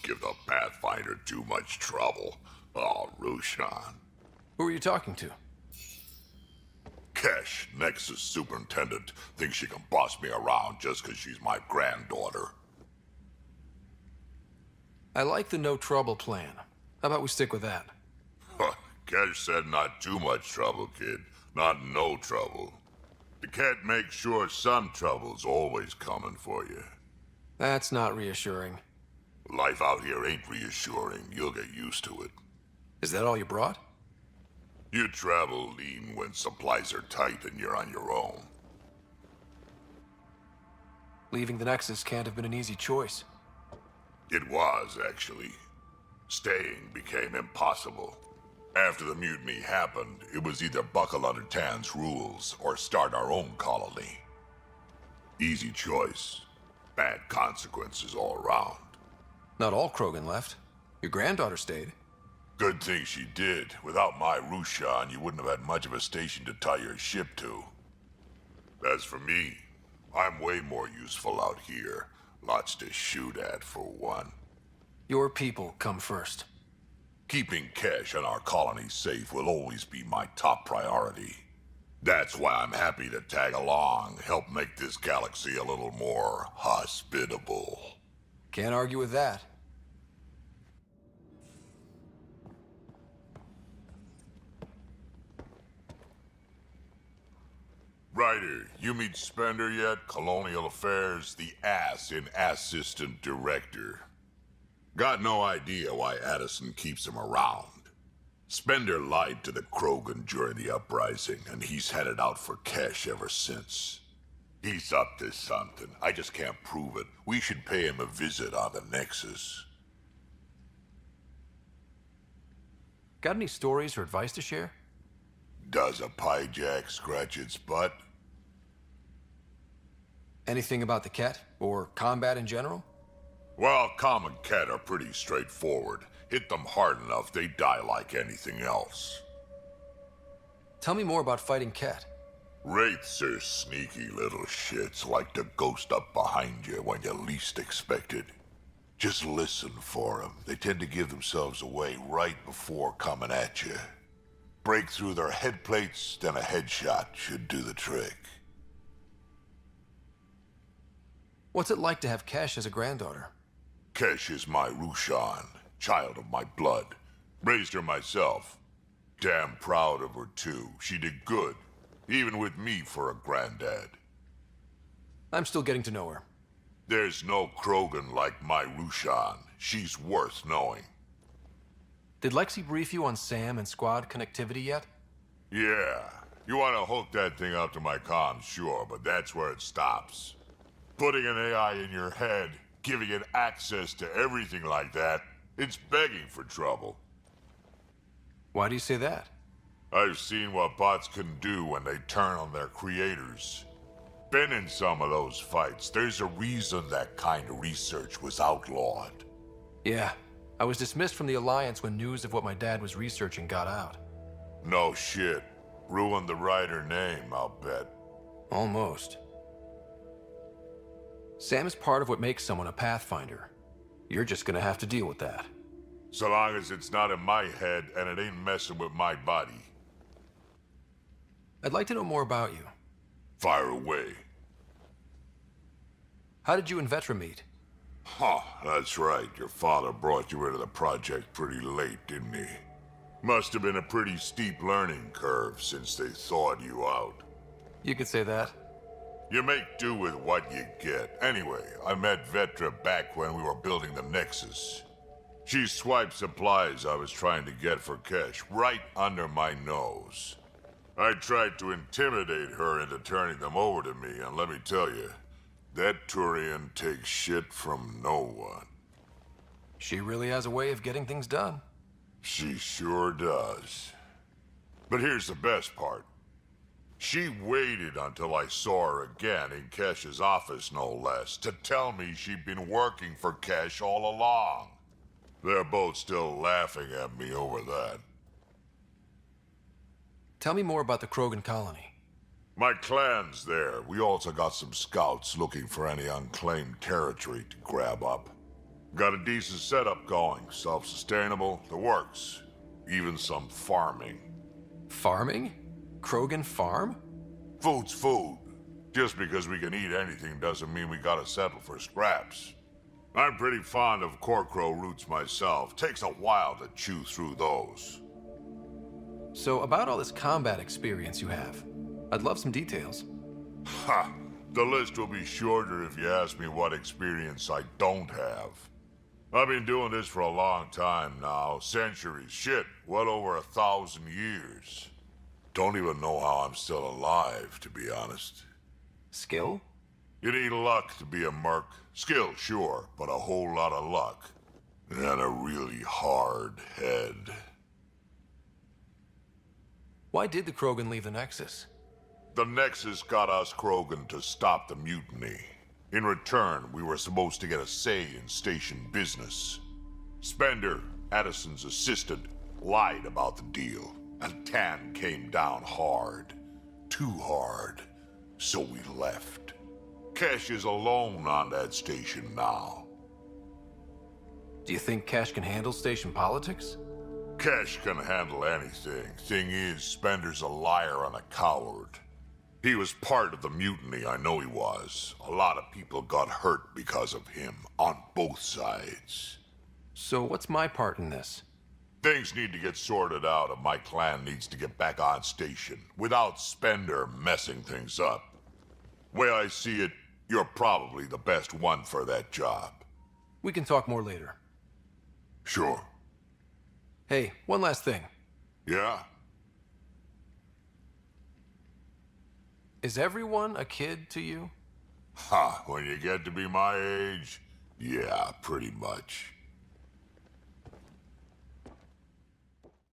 give the Pathfinder too much trouble. Oh, Rushan. Who are you talking to? Kesh, Nexus Superintendent, thinks she can boss me around just because she's my granddaughter. I like the no trouble plan. How about we stick with that? Kesh said not too much trouble, kid. Not no trouble. You can't make sure some trouble's always coming for you. That's not reassuring. Life out here ain't reassuring. You'll get used to it. Is that all you brought? You travel lean when supplies are tight and you're on your own. Leaving the Nexus can't have been an easy choice. It was, actually. Staying became impossible. After the mutiny happened, it was either buckle under Tan's rules or start our own colony. Easy choice. Bad consequences all around. Not all Krogan left. Your granddaughter stayed. Good thing she did. Without my Rushan, you wouldn't have had much of a station to tie your ship to. As for me, I'm way more useful out here. Lots to shoot at, for one. Your people come first. Keeping Kesh and our colony safe will always be my top priority. That's why I'm happy to tag along, help make this galaxy a little more hospitable. Can't argue with that. Ryder, you meet Spender yet? Colonial Affairs, the ass in Assistant Director. Got no idea why Addison keeps him around. Spender lied to the Krogan during the uprising, and he's had it out for Kesh ever since. He's up to something. I just can't prove it. We should pay him a visit on the Nexus. Got any stories or advice to share? Does a piejack scratch its butt? Anything about the Ket? Or combat in general? Well, common Ket are pretty straightforward. Hit them hard enough, they die like anything else. Tell me more about fighting Ket. Wraiths are sneaky little shits, like to ghost up behind you when you least expect it. Just listen for them. They tend to give themselves away right before coming at you. Break through their head plates, then a headshot should do the trick. What's it like to have Kesh as a granddaughter? Kesh is my Rushan, child of my blood. Raised her myself. Damn proud of her too. She did good, even with me for a granddad. I'm still getting to know her. There's no Krogan like my Rushan. She's worth knowing. Did Lexi brief you on SAM and squad connectivity yet? Yeah. You want to hook that thing up to my comms, sure, but that's where it stops. Putting an AI in your head, giving it access to everything like that, it's begging for trouble. Why do you say that? I've seen what bots can do when they turn on their creators. Been in some of those fights. There's a reason that kind of research was outlawed. Yeah. I was dismissed from the Alliance when news of what my dad was researching got out. No shit. Ruined the Ryder name, I'll bet. Almost. Sam is part of what makes someone a Pathfinder. You're just gonna have to deal with that. So long as it's not in my head and it ain't messing with my body. I'd like to know more about you. Fire away. How did you and Vetra meet? Huh, that's right. Your father brought you into the project pretty late, didn't he? Must have been a pretty steep learning curve since they thawed you out. You could say that. You make do with what you get. Anyway, I met Vetra back when we were building the Nexus. She swiped supplies I was trying to get for Kesh right under my nose. I tried to intimidate her into turning them over to me, and let me tell you, that Turian takes shit from no one. She really has a way of getting things done. She sure does. But here's the best part. She waited until I saw her again in Kesh's office, no less, to tell me she'd been working for Kesh all along. They're both still laughing at me over that. Tell me more about the Krogan colony. My clan's there. We also got some scouts looking for any unclaimed territory to grab up. Got a decent setup going, self-sustainable, the works. Even some farming. Farming? Krogan Farm? Food's food. Just because we can eat anything doesn't mean we gotta settle for scraps. I'm pretty fond of corcrow roots myself. Takes a while to chew through those. So, about all this combat experience you have, I'd love some details. Ha! The list will be shorter if you ask me what experience I don't have. I've been doing this for a long time now. Centuries. Shit, well over 1,000 years. Don't even know how I'm still alive, to be honest. Skill? You need luck to be a merc. Skill, sure, but a whole lot of luck. And a really hard head. Why did the Krogan leave the Nexus? The Nexus got us Krogan to stop the mutiny. In return, we were supposed to get a say in station business. Spender, Addison's assistant, lied about the deal, and Tan came down hard. Too hard. So we left. Cash is alone on that station now. Do you think Cash can handle station politics? Cash can handle anything. Thing is, Spender's a liar and a coward. He was part of the mutiny, I know he was. A lot of people got hurt because of him, on both sides. So what's my part in this? Things need to get sorted out and my clan needs to get back on station, without Spender messing things up. Way I see it, you're probably the best one for that job. We can talk more later. Sure. Hey, one last thing. Yeah? Is everyone a kid to you? Ha, when you get to be my age, yeah, pretty much.